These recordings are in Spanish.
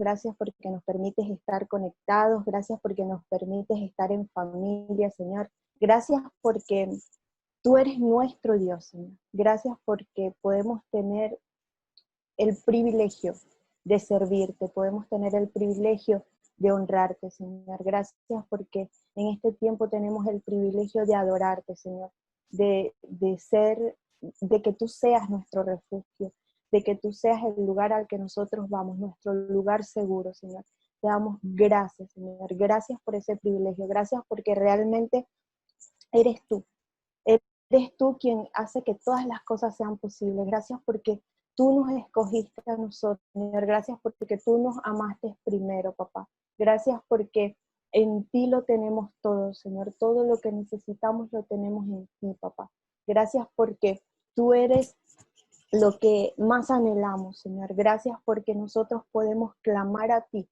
gracias porque nos permites estar conectados, gracias porque nos permites estar en familia, Señor. Gracias porque tú eres nuestro Dios, Señor. Gracias porque podemos tener el privilegio de servirte, podemos tener el privilegio de honrarte, Señor. Gracias porque en este tiempo tenemos el privilegio de adorarte, Señor, de que tú seas nuestro refugio, de que tú seas el lugar al que nosotros vamos, nuestro lugar seguro, Señor. Te damos gracias, Señor. Gracias por ese privilegio. Gracias porque realmente eres tú. Eres tú quien hace que todas las cosas sean posibles. Gracias porque tú nos escogiste a nosotros, Señor. Gracias porque tú nos amaste primero, papá. Gracias porque en ti lo tenemos todo, Señor. Todo lo que necesitamos lo tenemos en ti, papá. Gracias porque tú eres lo que más anhelamos, Señor. Gracias porque nosotros podemos clamar a ti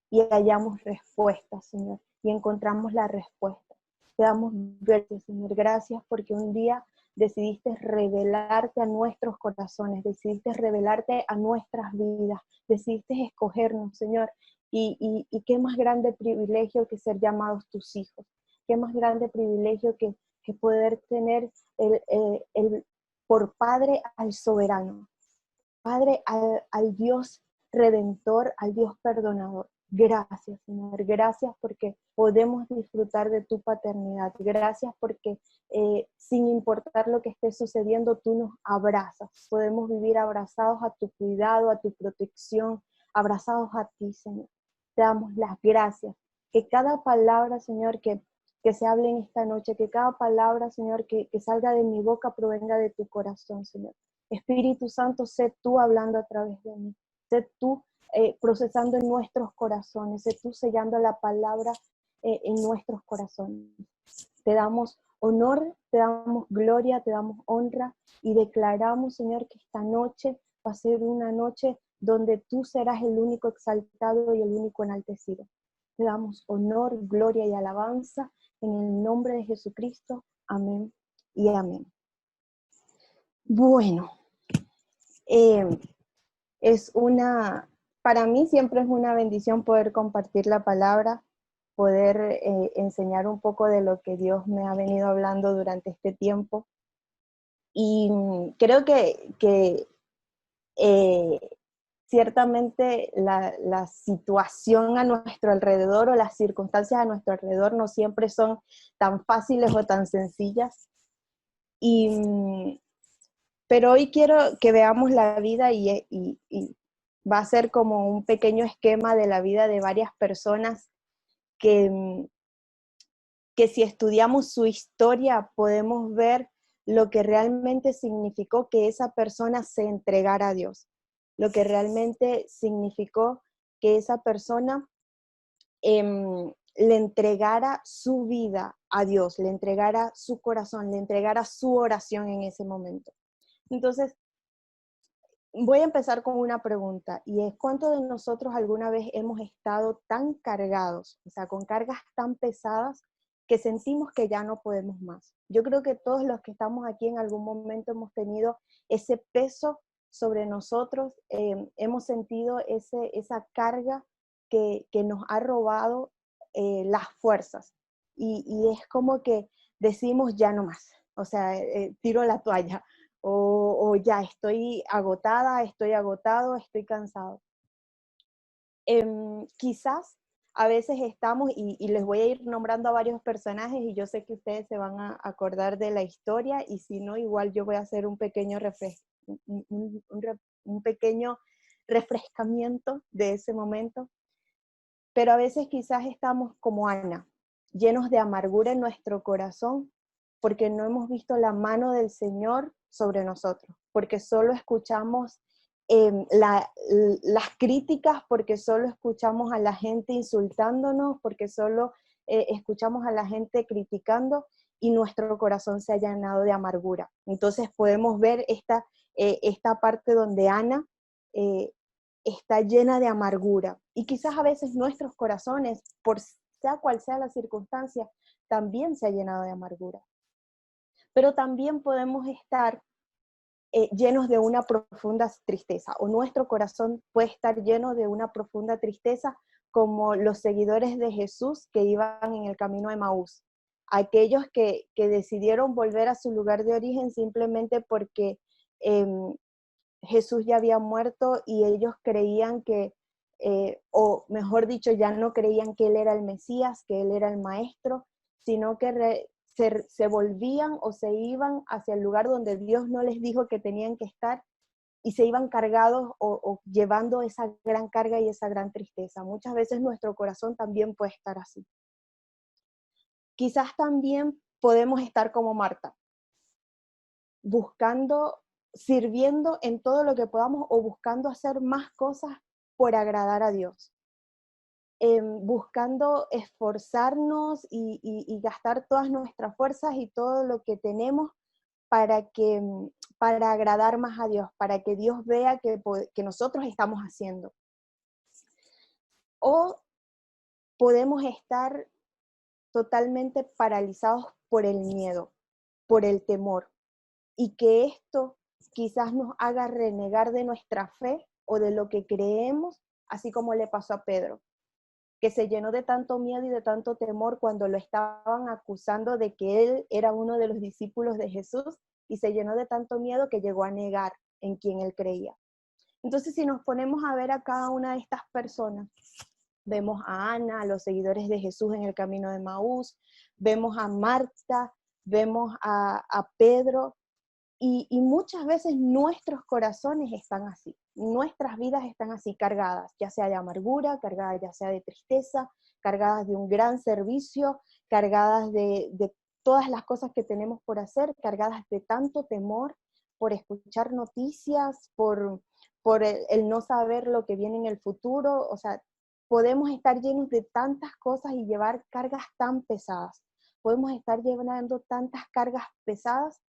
y hallamos respuestas, Señor, y encontramos la respuesta. Te damos gracias, Señor. Gracias porque un día decidiste revelarte a nuestros corazones, decidiste revelarte a nuestras vidas, decidiste escogernos, Señor. Y qué más grande privilegio que ser llamados tus hijos. Qué más grande privilegio que poder tener por Padre al soberano, Padre al Dios redentor, al Dios perdonador. Gracias, Señor. Gracias porque podemos disfrutar de tu paternidad. Gracias porque sin importar lo que esté sucediendo, tú nos abrazas. Podemos vivir abrazados a tu cuidado, a tu protección, abrazados a ti, Señor. Te damos las gracias. Que cada palabra, Señor, que se hable en esta noche, que cada palabra, Señor, que salga de mi boca provenga de tu corazón, Señor. Espíritu Santo, sé tú hablando a través de mí. Sé tú procesando en nuestros corazones. Sé tú sellando la palabra en nuestros corazones. Te damos honor, te damos gloria, te damos honra y declaramos, Señor, que esta noche va a ser una noche donde tú serás el único exaltado y el único enaltecido. Te damos honor, gloria y alabanza en el nombre de Jesucristo. Amén y amén. Bueno, para mí siempre es una bendición poder compartir la palabra, poder enseñar un poco de lo que Dios me ha venido hablando durante este tiempo. Y creo que ciertamente la situación a nuestro alrededor o las circunstancias a nuestro alrededor no siempre son tan fáciles o tan sencillas. Pero hoy quiero que veamos la vida y va a ser como un pequeño esquema de la vida de varias personas que si estudiamos su historia podemos ver lo que realmente significó que esa persona se entregara a Dios, lo que realmente significó que esa persona le entregara su vida a Dios, le entregara su corazón, le entregara su oración en ese momento. Entonces, voy a empezar con una pregunta, y es: ¿cuántos de nosotros alguna vez hemos estado tan cargados, o sea, con cargas tan pesadas, que sentimos que ya no podemos más? Yo creo que todos los que estamos aquí en algún momento hemos tenido ese peso sobre nosotros, hemos sentido esa carga que nos ha robado las fuerzas, y es como que decimos ya no más, o sea, tiro la toalla, o ya estoy agotada, estoy agotado, estoy cansado. Quizás a veces estamos, y les voy a ir nombrando a varios personajes, y yo sé que ustedes se van a acordar de la historia, y si no, igual yo voy a hacer un pequeño un pequeño refrescamiento de ese momento. Pero a veces quizás estamos como Ana, llenos de amargura en nuestro corazón, porque no hemos visto la mano del Señor sobre nosotros, porque solo escuchamos las críticas, porque solo escuchamos a la gente insultándonos, porque solo escuchamos a la gente criticando, y nuestro corazón se ha llenado de amargura. Entonces podemos ver esta parte donde Ana está llena de amargura, y quizás a veces nuestros corazones, por sea cual sea la circunstancia, también se ha llenado de amargura. Pero también podemos estar llenos de una profunda tristeza, o nuestro corazón puede estar lleno de una profunda tristeza, como los seguidores de Jesús que iban en el camino de Emaús, aquellos que decidieron volver a su lugar de origen simplemente porque Jesús ya había muerto y ellos creían que, o mejor dicho, ya no creían que Él era el Mesías, que Él era el Maestro, sino que se volvían o se iban hacia el lugar donde Dios no les dijo que tenían que estar, y se iban cargados o llevando esa gran carga y esa gran tristeza. Muchas veces nuestro corazón también puede estar así. Quizás también podemos estar como Marta, buscando, sirviendo en todo lo que podamos o buscando hacer más cosas por agradar a Dios. Buscando esforzarnos y gastar todas nuestras fuerzas y todo lo que tenemos para agradar más a Dios, para que Dios vea que nosotros estamos haciendo. O podemos estar totalmente paralizados por el miedo, por el temor, y que esto quizás nos haga renegar de nuestra fe o de lo que creemos, así como le pasó a Pedro, que se llenó de tanto miedo y de tanto temor cuando lo estaban acusando de que él era uno de los discípulos de Jesús, y se llenó de tanto miedo que llegó a negar en quien él creía. Entonces, si nos ponemos a ver a cada una de estas personas, vemos a Ana, a los seguidores de Jesús en el camino de Emaús, vemos a Marta, vemos a Pedro, y muchas veces nuestros corazones están así, nuestras vidas están así cargadas, ya sea de amargura, cargadas ya sea de tristeza, cargadas de un gran servicio, cargadas de todas las cosas que tenemos por hacer, cargadas de tanto temor por escuchar noticias, por el no saber lo que viene en el futuro. O sea, podemos estar llenos de tantas cosas y llevar cargas tan pesadas. Podemos estar llevando tantas cargas pesadas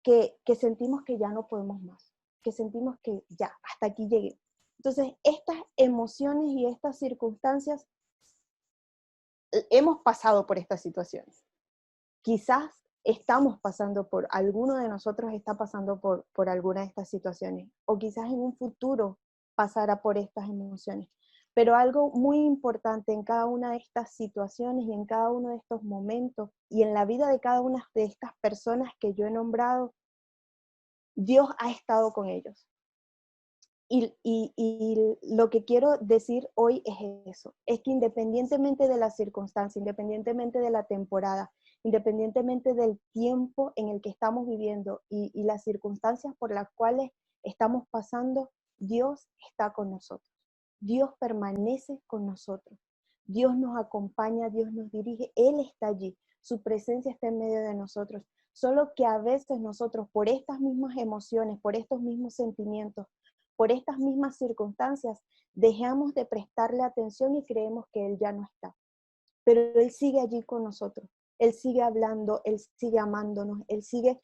que sentimos que ya no podemos más, que sentimos que ya, hasta aquí llegué. Entonces, estas emociones y estas circunstancias, hemos pasado por estas situaciones. Quizás estamos pasando alguno de nosotros está pasando por alguna de estas situaciones, o quizás en un futuro pasará por estas emociones. Pero algo muy importante en cada una de estas situaciones y en cada uno de estos momentos y en la vida de cada una de estas personas que yo he nombrado, Dios ha estado con ellos. Y lo que quiero decir hoy es eso, es que independientemente de la circunstancia, independientemente de la temporada, independientemente del tiempo en el que estamos viviendo y las circunstancias por las cuales estamos pasando, Dios está con nosotros. Dios permanece con nosotros. Dios nos acompaña, Dios nos dirige, Él está allí. Su presencia está en medio de nosotros. Solo que a veces nosotros, por estas mismas emociones, por estos mismos sentimientos, por estas mismas circunstancias, dejamos de prestarle atención y creemos que Él ya no está. Pero Él sigue allí con nosotros. Él sigue hablando, Él sigue amándonos, Él sigue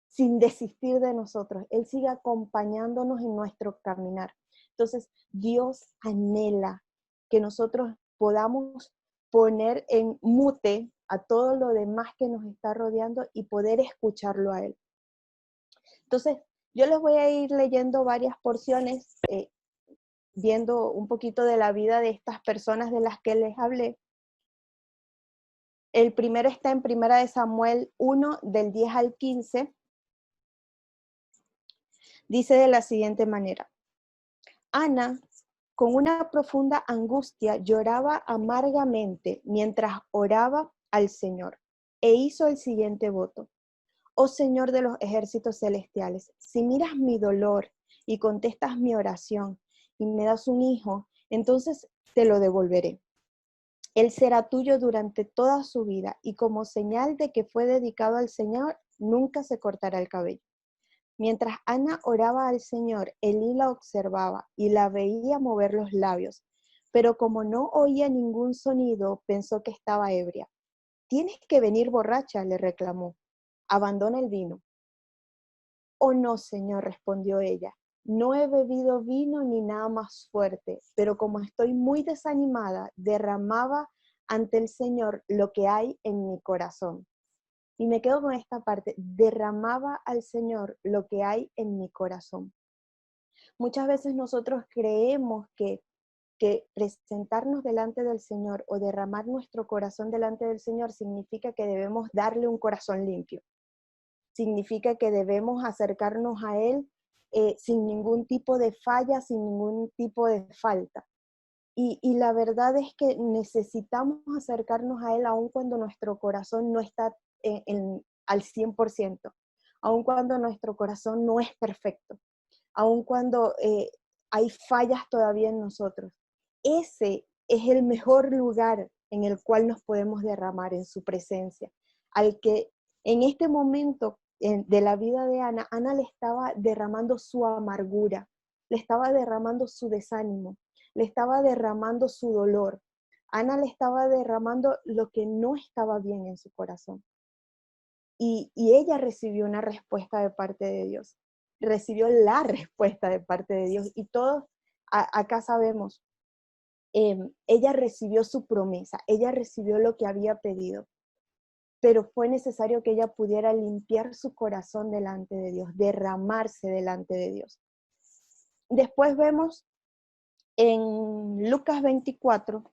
sin desistir de nosotros. Él sigue acompañándonos en nuestro caminar. Entonces, Dios anhela que nosotros podamos poner en mute a todo lo demás que nos está rodeando y poder escucharlo a Él. Entonces, yo les voy a ir leyendo varias porciones, viendo un poquito de la vida de estas personas de las que les hablé. El primero está en 1 Samuel 1, del 10 al 15. Dice de la siguiente manera: Ana, con una profunda angustia, lloraba amargamente mientras oraba al Señor, e hizo el siguiente voto: Oh Señor de los ejércitos celestiales, si miras mi dolor y contestas mi oración y me das un hijo, entonces te lo devolveré. Él será tuyo durante toda su vida, y como señal de que fue dedicado al Señor, nunca se cortará el cabello. Mientras Ana oraba al Señor, Elí la observaba y la veía mover los labios, pero como no oía ningún sonido, pensó que estaba ebria. Tienes que venir borracha, le reclamó. Abandona el vino. Oh no, Señor, respondió ella. No he bebido vino ni nada más fuerte, pero como estoy muy desanimada, derramaba ante el Señor lo que hay en mi corazón. Y me quedo con esta parte, derramaba al Señor lo que hay en mi corazón. Muchas veces nosotros creemos que presentarnos delante del Señor o derramar nuestro corazón delante del Señor significa que debemos darle un corazón limpio. Significa que debemos acercarnos a Él sin ningún tipo de falla, sin ningún tipo de falta. Y la verdad es que necesitamos acercarnos a Él aun cuando nuestro corazón no está al 100%, aun cuando nuestro corazón no es perfecto, aun cuando hay fallas todavía en nosotros. Ese es el mejor lugar en el cual nos podemos derramar en su presencia, al que en este momento de la vida de Ana, Ana le estaba derramando su amargura, le estaba derramando su desánimo, le estaba derramando su dolor. Ana le estaba derramando lo que no estaba bien en su corazón. Y ella recibió una respuesta de parte de Dios. Recibió la respuesta de parte de Dios. Y todos acá sabemos, ella recibió su promesa, ella recibió lo que había pedido. Pero fue necesario que ella pudiera limpiar su corazón delante de Dios, derramarse delante de Dios. Después vemos en Lucas 24,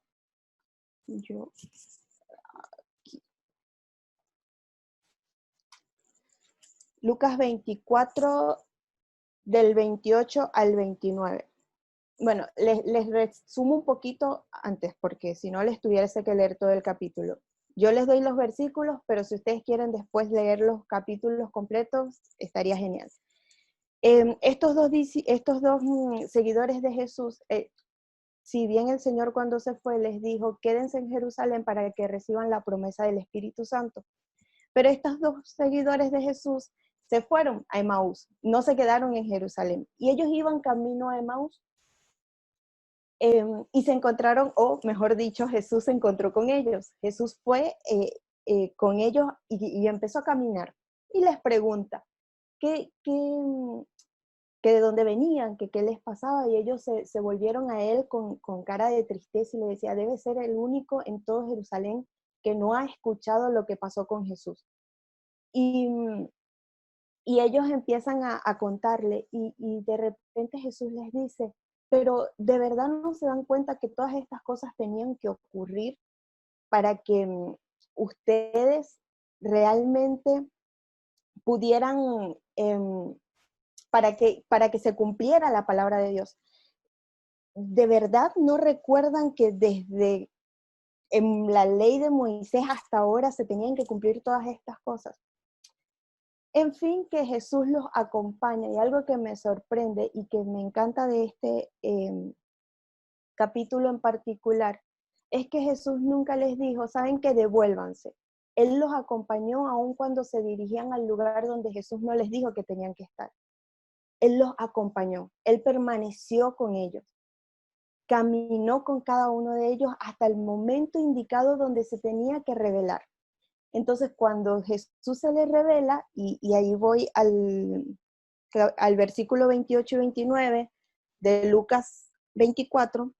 Lucas 24 del 28 al 29. Bueno, les resumo un poquito antes, porque si no les tuviese que leer todo el capítulo. Yo les doy los versículos, pero si ustedes quieren después leer los capítulos completos, estaría genial. Estos dos seguidores de Jesús, si bien el Señor cuando se fue les dijo, quédense en Jerusalén para que reciban la promesa del Espíritu Santo. Pero estos dos seguidores de Jesús se fueron a Emaús, no se quedaron en Jerusalén. Y ellos iban camino a Emaús y se encontraron, o mejor dicho, Jesús se encontró con ellos. Jesús fue con ellos y empezó a caminar. Y les pregunta, ¿qué de dónde venían, qué les pasaba? Y ellos se volvieron a él con cara de tristeza y le decía, debe ser el único en todo Jerusalén que no ha escuchado lo que pasó con Jesús. Y ellos empiezan a contarle y de repente Jesús les dice, pero de verdad no se dan cuenta que todas estas cosas tenían que ocurrir para que ustedes realmente pudieran, para que se cumpliera la palabra de Dios. ¿De verdad no recuerdan que desde en la ley de Moisés hasta ahora se tenían que cumplir todas estas cosas? En fin, que Jesús los acompaña, y algo que me sorprende y que me encanta de este capítulo en particular, es que Jesús nunca les dijo, saben que devuélvanse. Él los acompañó aun cuando se dirigían al lugar donde Jesús no les dijo que tenían que estar. Él los acompañó, Él permaneció con ellos, caminó con cada uno de ellos hasta el momento indicado donde se tenía que revelar. Entonces, cuando Jesús se le revela, y ahí voy al versículo 28 y 29 de Lucas 24,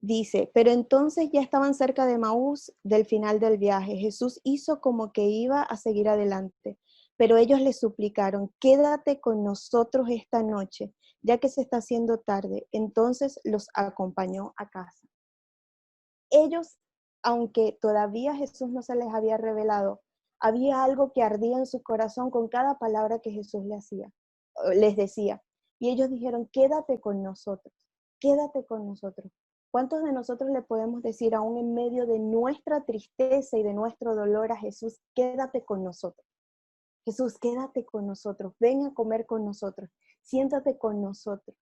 dice, pero entonces ya estaban cerca de Emaús del final del viaje. Jesús hizo como que iba a seguir adelante, pero ellos le suplicaron, quédate con nosotros esta noche, ya que se está haciendo tarde. Entonces los acompañó a casa. Ellos, aunque todavía Jesús no se les había revelado, había algo que ardía en su corazón con cada palabra que Jesús les decía. Y ellos dijeron, quédate con nosotros, quédate con nosotros. ¿Cuántos de nosotros le podemos decir, aún en medio de nuestra tristeza y de nuestro dolor, a Jesús, quédate con nosotros? Jesús, quédate con nosotros, ven a comer con nosotros, siéntate con nosotros.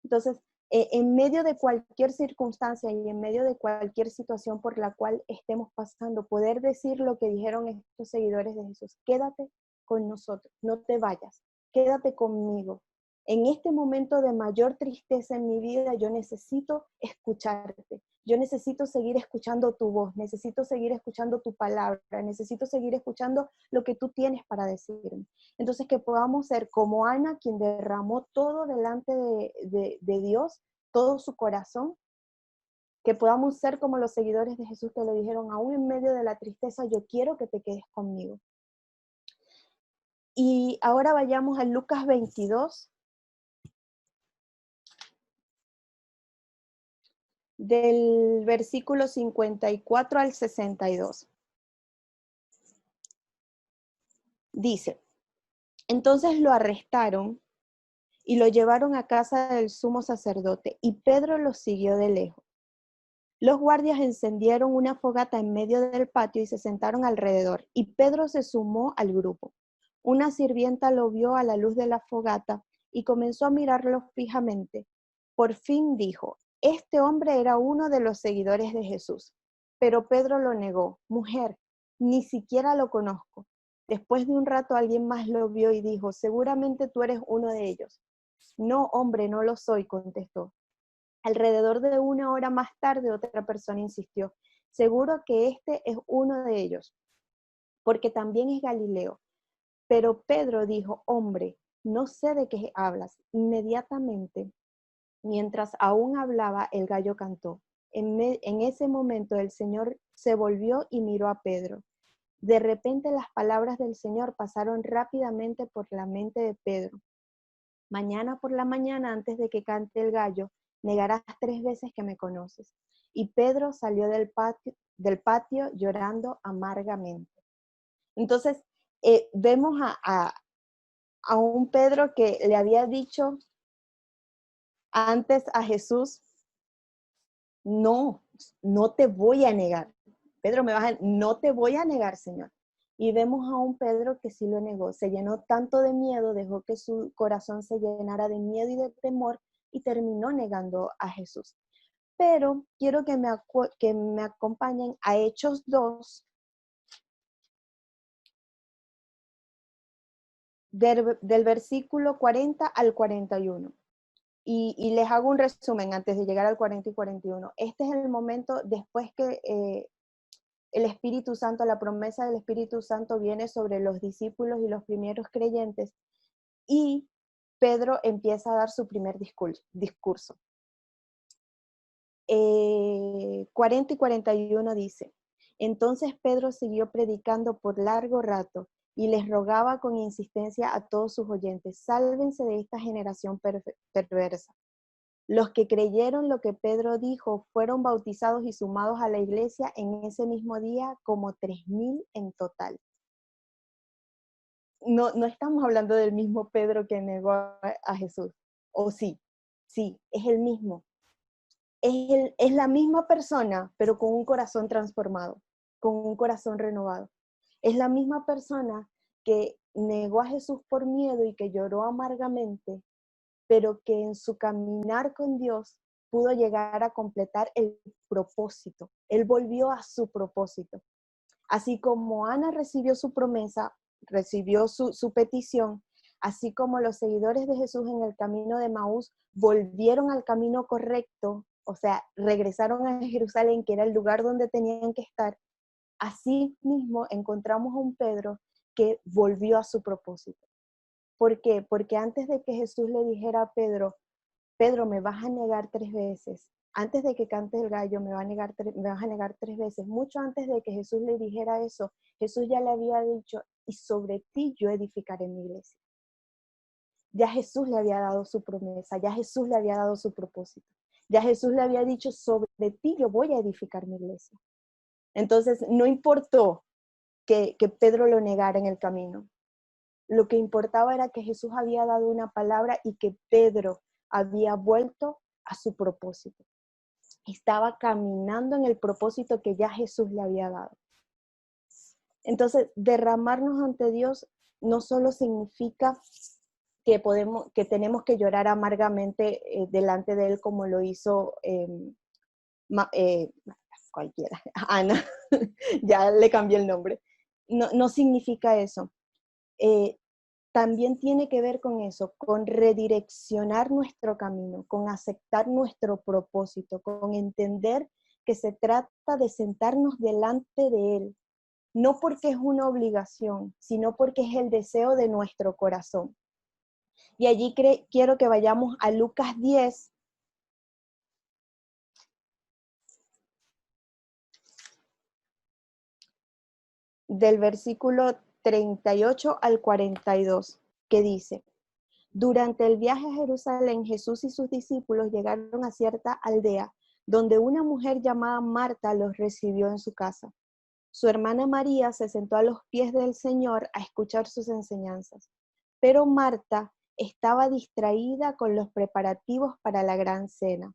Entonces, en medio de cualquier circunstancia y en medio de cualquier situación por la cual estemos pasando, poder decir lo que dijeron estos seguidores de Jesús, quédate con nosotros, no te vayas, quédate conmigo. En este momento de mayor tristeza en mi vida, yo necesito escucharte. Yo necesito seguir escuchando tu voz, necesito seguir escuchando tu palabra, necesito seguir escuchando lo que tú tienes para decirme. Entonces, que podamos ser como Ana, quien derramó todo delante de Dios, todo su corazón, que podamos ser como los seguidores de Jesús que le dijeron, aún en medio de la tristeza, yo quiero que te quedes conmigo. Y ahora vayamos a Lucas 22, del versículo 54 al 62. Dice, entonces lo arrestaron y lo llevaron a casa del sumo sacerdote, y Pedro lo siguió de lejos. Los guardias encendieron una fogata en medio del patio y se sentaron alrededor, y Pedro se sumó al grupo. Una sirvienta lo vio a la luz de la fogata y comenzó a mirarlo fijamente. Por fin dijo, este hombre era uno de los seguidores de Jesús. Pero Pedro lo negó, mujer, ni siquiera lo conozco. Después de un rato alguien más lo vio y dijo, seguramente tú eres uno de ellos. No, hombre, no lo soy, contestó. Alrededor de una hora más tarde, otra persona insistió, seguro que este es uno de ellos, porque también es Galileo. Pero Pedro dijo, hombre, no sé de qué hablas. Inmediatamente, mientras aún hablaba, el gallo cantó. En ese momento el Señor se volvió y miró a Pedro. De repente las palabras del Señor pasaron rápidamente por la mente de Pedro. Mañana por la mañana, antes de que cante el gallo, negarás 3 veces que me conoces. Y Pedro salió del patio llorando amargamente. Entonces, vemos a un Pedro que le había dicho antes a Jesús, no, no te voy a negar. Pedro, no te voy a negar, Señor. Y vemos a un Pedro que sí lo negó, se llenó tanto de miedo, dejó que su corazón se llenara de miedo y de temor y terminó negando a Jesús. Pero quiero que me acompañen a Hechos 2, del versículo 40 al 41. Y les hago un resumen antes de llegar al 40 y 41. Este es el momento después que el Espíritu Santo, la promesa del Espíritu Santo viene sobre los discípulos y los primeros creyentes, y Pedro empieza a dar su primer discurso. 40 y 41 dice, entonces Pedro siguió predicando por largo rato y les rogaba con insistencia a todos sus oyentes, sálvense de esta generación perversa. Los que creyeron lo que Pedro dijo fueron bautizados y sumados a la iglesia en ese mismo día como 3,000 en total. No estamos hablando del mismo Pedro que negó a Jesús. ¿O sí? Sí, es el mismo. Es la misma persona, pero con un corazón transformado, con un corazón renovado. Es la misma persona que negó a Jesús por miedo y que lloró amargamente, pero que en su caminar con Dios pudo llegar a completar el propósito. Él volvió a su propósito. Así como Ana recibió su promesa, recibió su petición, así como los seguidores de Jesús en el camino de Maús volvieron al camino correcto, o sea, regresaron a Jerusalén, que era el lugar donde tenían que estar, así mismo encontramos a un Pedro que volvió a su propósito. ¿Por qué? Porque antes de que Jesús le dijera a Pedro, Pedro, me vas a negar 3 veces. Antes de que cante el gallo, me vas a negar 3 veces. Mucho antes de que Jesús le dijera eso, Jesús ya le había dicho, y sobre ti yo edificaré mi iglesia. Ya Jesús le había dado su promesa, ya Jesús le había dado su propósito. Ya Jesús le había dicho, sobre ti yo voy a edificar mi iglesia. Entonces, no importó que Pedro lo negara en el camino. Lo que importaba era que Jesús había dado una palabra y que Pedro había vuelto a su propósito. Estaba caminando en el propósito que ya Jesús le había dado. Entonces, derramarnos ante Dios no solo significa que tenemos que llorar amargamente delante de Él como lo hizo cualquiera, Ana, ya le cambié el nombre. No significa eso. También tiene que ver con eso, con redireccionar nuestro camino, con aceptar nuestro propósito, con entender que se trata de sentarnos delante de Él, no porque es una obligación, sino porque es el deseo de nuestro corazón. Y allí quiero que vayamos a Lucas 10, del versículo 38 al 42, que dice: durante el viaje a Jerusalén, Jesús y sus discípulos llegaron a cierta aldea, donde una mujer llamada Marta los recibió en su casa. Su hermana María se sentó a los pies del Señor a escuchar sus enseñanzas, pero Marta estaba distraída con los preparativos para la gran cena.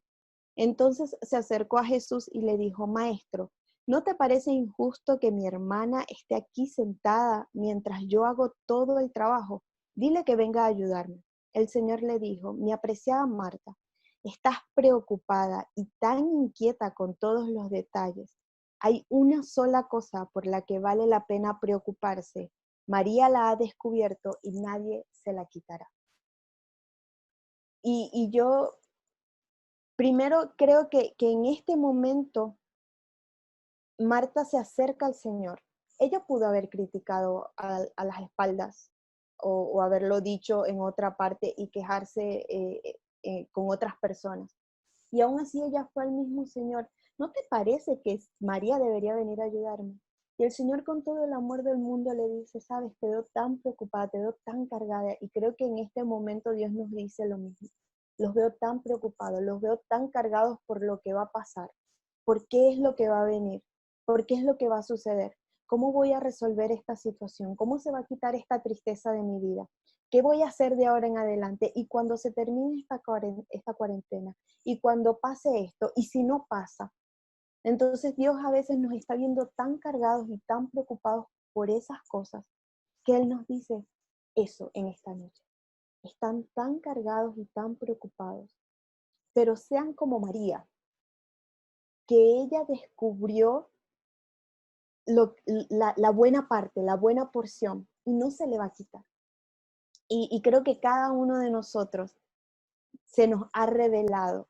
Entonces se acercó a Jesús y le dijo: Maestro, ¿no te parece injusto que mi hermana esté aquí sentada mientras yo hago todo el trabajo? Dile que venga a ayudarme. El Señor le dijo: Mi apreciada Marta, estás preocupada y tan inquieta con todos los detalles. Hay una sola cosa por la que vale la pena preocuparse. María la ha descubierto y nadie se la quitará. Y yo primero creo que en este momento Marta se acerca al Señor. Ella pudo haber criticado a las espaldas o haberlo dicho en otra parte y quejarse con otras personas. Y aún así ella fue al mismo Señor. ¿No te parece que María debería venir a ayudarme? Y el Señor, con todo el amor del mundo, le dice: sabes, te veo tan preocupada, te veo tan cargada. Y creo que en este momento Dios nos dice lo mismo. Los veo tan preocupados, los veo tan cargados por lo que va a pasar, por qué es lo que va a venir, por qué es lo que va a suceder, cómo voy a resolver esta situación, cómo se va a quitar esta tristeza de mi vida, qué voy a hacer de ahora en adelante, y cuando se termine esta cuarentena, y cuando pase esto, y si no pasa. Entonces Dios a veces nos está viendo tan cargados y tan preocupados por esas cosas, que Él nos dice eso en esta noche. Están tan cargados y tan preocupados, pero sean como María, que ella descubrió la buena parte, la buena porción, y no se le va a quitar. Y creo que cada uno de nosotros se nos ha revelado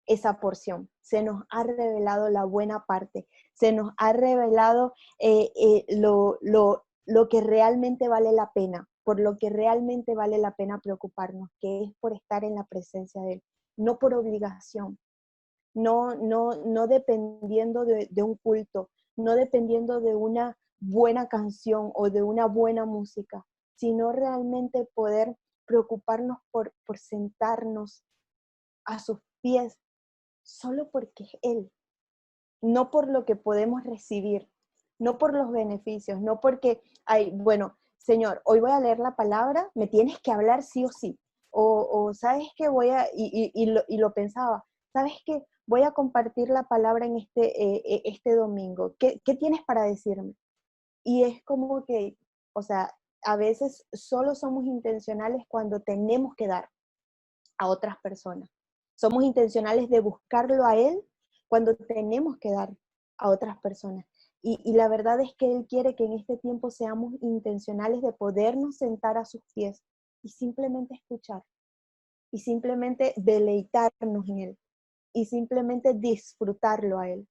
esa porción, se nos ha revelado la buena parte, se nos ha revelado lo que realmente vale la pena, por lo que realmente vale la pena preocuparnos, que es por estar en la presencia de Él, no por obligación, no dependiendo de un culto, no dependiendo de una buena canción o de una buena música, sino realmente poder preocuparnos por sentarnos a sus pies solo porque es Él, no por lo que podemos recibir, no por los beneficios, no porque, ay, bueno, Señor, hoy voy a leer la palabra, me tienes que hablar sí o sí, o sabes que voy a, y lo pensaba, sabes que voy a compartir la palabra en este domingo, ¿qué tienes para decirme? Y es como que, o sea, a veces solo somos intencionales cuando tenemos que dar a otras personas. Somos intencionales de buscarlo a Él cuando tenemos que dar a otras personas. Y la verdad es que Él quiere que en este tiempo seamos intencionales de podernos sentar a sus pies y simplemente escuchar, y simplemente deleitarnos en Él, y simplemente disfrutarlo a Él.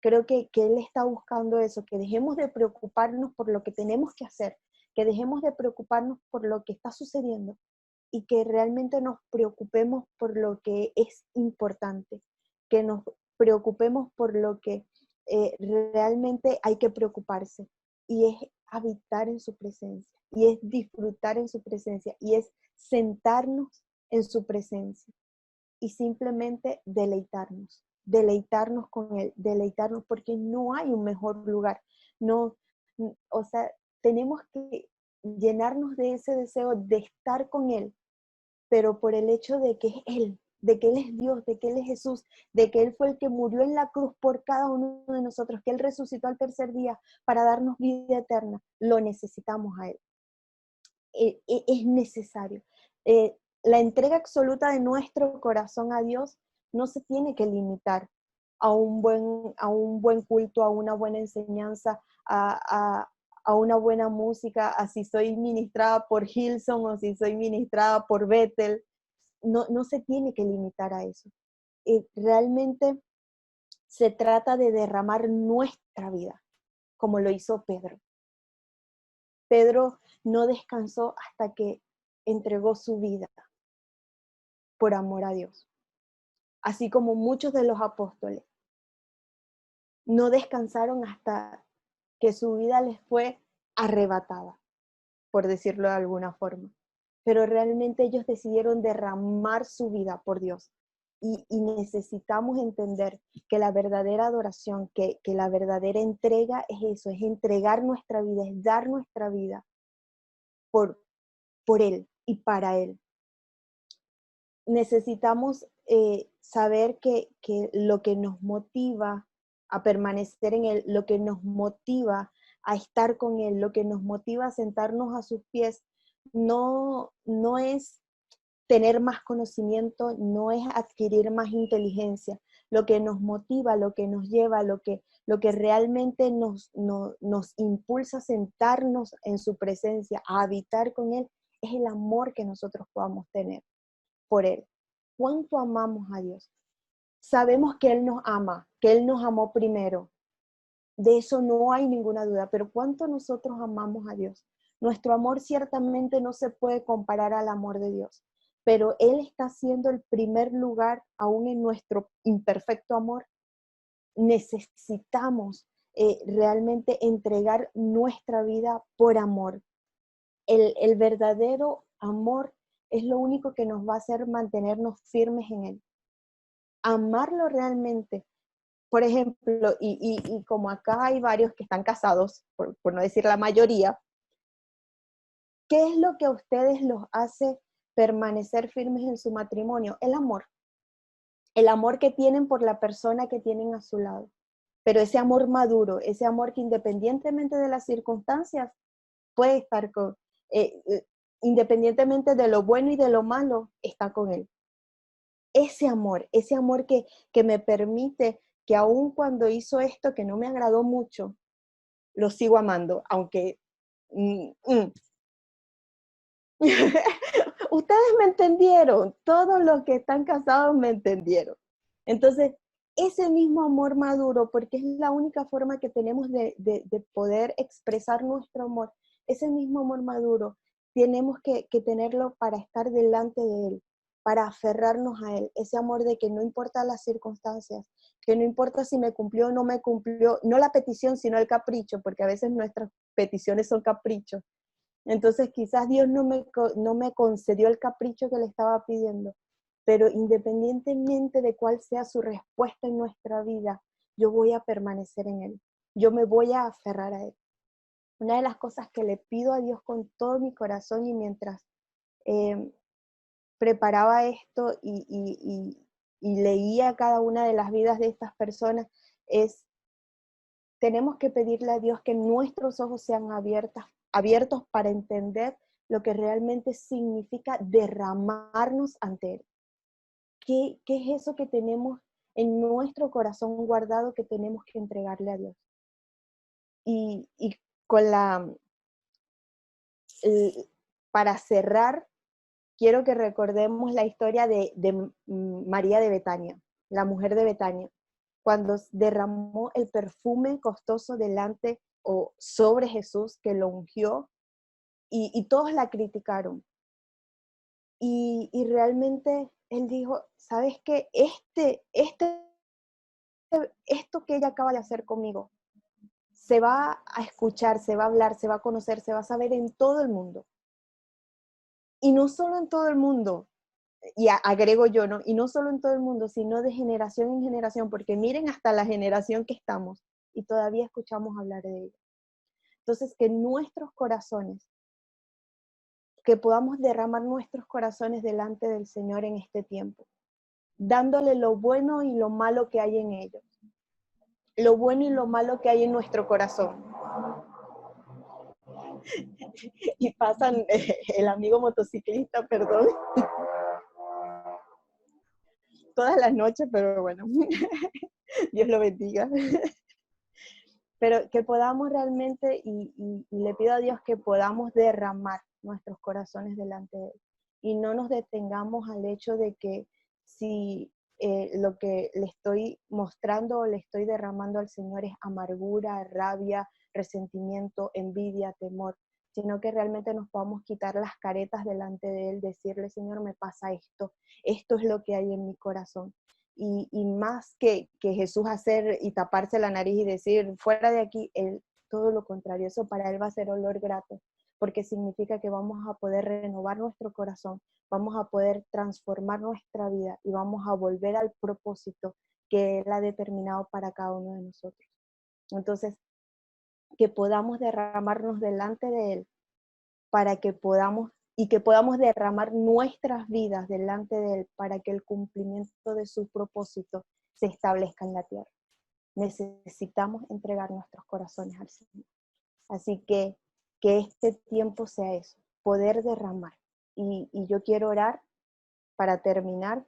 Creo que Él está buscando eso, que dejemos de preocuparnos por lo que tenemos que hacer, que dejemos de preocuparnos por lo que está sucediendo, y que realmente nos preocupemos por lo que es importante, que nos preocupemos por lo que realmente hay que preocuparse, y es habitar en su presencia, y es disfrutar en su presencia, y es sentarnos en su presencia y simplemente deleitarnos con Él, deleitarnos, porque no hay un mejor lugar. No, o sea, tenemos que llenarnos de ese deseo de estar con Él, pero por el hecho de que es Él, de que Él es Dios, de que Él es Jesús, de que Él fue el que murió en la cruz por cada uno de nosotros, que Él resucitó al tercer día para darnos vida eterna. Lo necesitamos a Él. Es necesario. La entrega absoluta de nuestro corazón a Dios no se tiene que limitar a un buen culto, a una buena enseñanza, a una buena música, a si soy ministrada por Hillsong o si soy ministrada por Bethel. No se tiene que limitar a eso. Realmente se trata de derramar nuestra vida, como lo hizo Pedro. Pedro no descansó hasta que entregó su vida por amor a Dios. Así como muchos de los apóstoles no descansaron hasta que su vida les fue arrebatada, por decirlo de alguna forma. Pero realmente ellos decidieron derramar su vida por Dios. Y necesitamos entender que la verdadera adoración, que la verdadera entrega es eso, es entregar nuestra vida, es dar nuestra vida por Él y para Él. Necesitamos saber que lo que nos motiva a permanecer en Él, lo que nos motiva a estar con Él, lo que nos motiva a sentarnos a sus pies, no es tener más conocimiento, no es adquirir más inteligencia. Lo que nos motiva, lo que nos lleva, lo que realmente nos impulsa a sentarnos en su presencia, a habitar con Él, es el amor que nosotros podamos tener por Él. ¿Cuánto amamos a Dios? Sabemos que Él nos ama, que Él nos amó primero. De eso no hay ninguna duda, pero ¿cuánto nosotros amamos a Dios? Nuestro amor ciertamente no se puede comparar al amor de Dios, pero Él está siendo el primer lugar aún en nuestro imperfecto amor. Necesitamos realmente entregar nuestra vida por amor. El verdadero amor es lo único que nos va a hacer mantenernos firmes en Él. Amarlo realmente. Por ejemplo, y como acá hay varios que están casados, por no decir la mayoría, ¿qué es lo que a ustedes los hace permanecer firmes en su matrimonio? El amor que tienen por la persona que tienen a su lado. Pero ese amor maduro, ese amor que independientemente de las circunstancias puede estar con, independientemente de lo bueno y de lo malo, está con Él. Ese amor que me permite que aun cuando hizo esto que no me agradó mucho, lo sigo amando, aunque... Ustedes me entendieron, todos los que están casados me entendieron. Entonces, ese mismo amor maduro, porque es la única forma que tenemos de poder expresar nuestro amor, ese mismo amor maduro, tenemos que tenerlo para estar delante de Él, para aferrarnos a Él, ese amor de que no importa las circunstancias, que no importa si me cumplió o no me cumplió, no la petición, sino el capricho, porque a veces nuestras peticiones son caprichos. Entonces quizás Dios no me concedió el capricho que le estaba pidiendo, pero independientemente de cuál sea su respuesta en nuestra vida, yo voy a permanecer en Él, yo me voy a aferrar a Él. Una de las cosas que le pido a Dios con todo mi corazón y mientras preparaba esto y leía cada una de las vidas de estas personas es, tenemos que pedirle a Dios que nuestros ojos sean abiertos para entender lo que realmente significa derramarnos ante Él. ¿Qué es eso que tenemos en nuestro corazón guardado que tenemos que entregarle a Dios? Y con para cerrar, quiero que recordemos la historia de María de Betania, la mujer de Betania, cuando derramó el perfume costoso delante o sobre Jesús, que lo ungió, y todos la criticaron. Y realmente él dijo, ¿sabes qué? Esto que ella acaba de hacer conmigo, se va a escuchar, se va a hablar, se va a conocer, se va a saber en todo el mundo. Y no solo en todo el mundo, y agrego yo, ¿no? Y no solo en todo el mundo, sino de generación en generación, porque miren hasta la generación que estamos y todavía escuchamos hablar de ella. Entonces, que nuestros corazones, que podamos derramar nuestros corazones delante del Señor en este tiempo, dándole lo bueno y lo malo que hay en ellos, lo bueno y lo malo que hay en nuestro corazón. Y pasan el amigo motociclista, perdón, todas las noches, pero bueno, Dios lo bendiga. Pero que podamos realmente, y le pido a Dios que podamos derramar nuestros corazones delante de Él. Y no nos detengamos al hecho de que si lo que le estoy mostrando o le estoy derramando al Señor es amargura, rabia, resentimiento, envidia, temor, sino que realmente nos podamos quitar las caretas delante de Él, decirle, Señor, me pasa esto es lo que hay en mi corazón. Y más que Jesús hacer y taparse la nariz y decir, fuera de aquí, Él todo lo contrario, eso para Él va a ser olor grato, porque significa que vamos a poder renovar nuestro corazón, vamos a poder transformar nuestra vida y vamos a volver al propósito que Él ha determinado para cada uno de nosotros. Entonces, que podamos derramarnos delante de Él para que podamos y que podamos derramar nuestras vidas delante de Él para que el cumplimiento de su propósito se establezca en la tierra. Necesitamos entregar nuestros corazones al Señor. Así que este tiempo sea eso, poder derramar. Y yo quiero orar para terminar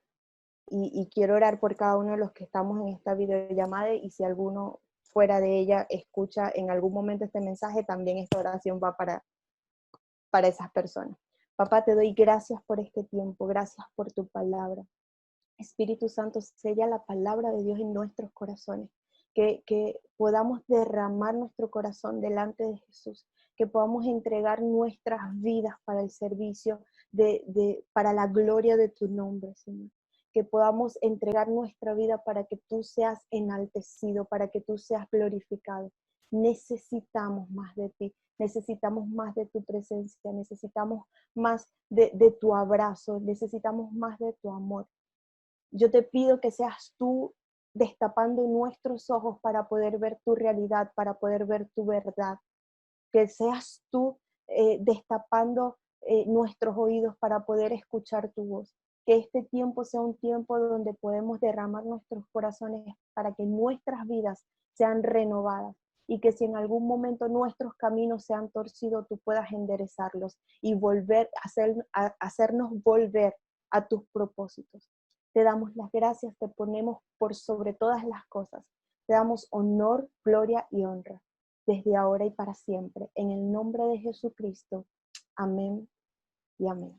y quiero orar por cada uno de los que estamos en esta videollamada y si alguno fuera de ella escucha en algún momento este mensaje, también esta oración va para esas personas. Papá, te doy gracias por este tiempo, gracias por tu palabra. Espíritu Santo, sella la palabra de Dios en nuestros corazones, que podamos derramar nuestro corazón delante de Jesús, que podamos entregar nuestras vidas para el servicio, para la gloria de tu nombre, Señor. Que podamos entregar nuestra vida para que tú seas enaltecido, para que tú seas glorificado. Necesitamos más de ti, necesitamos más de tu presencia, necesitamos más de tu abrazo, necesitamos más de tu amor. Yo te pido que seas tú destapando nuestros ojos para poder ver tu realidad, para poder ver tu verdad. Que seas tú destapando nuestros oídos para poder escuchar tu voz. Que este tiempo sea un tiempo donde podemos derramar nuestros corazones para que nuestras vidas sean renovadas y que si en algún momento nuestros caminos se han torcido, tú puedas enderezarlos y hacernos volver a tus propósitos. Te damos las gracias, te ponemos por sobre todas las cosas. Te damos honor, gloria y honra, desde ahora y para siempre. En el nombre de Jesucristo. Amén y amén.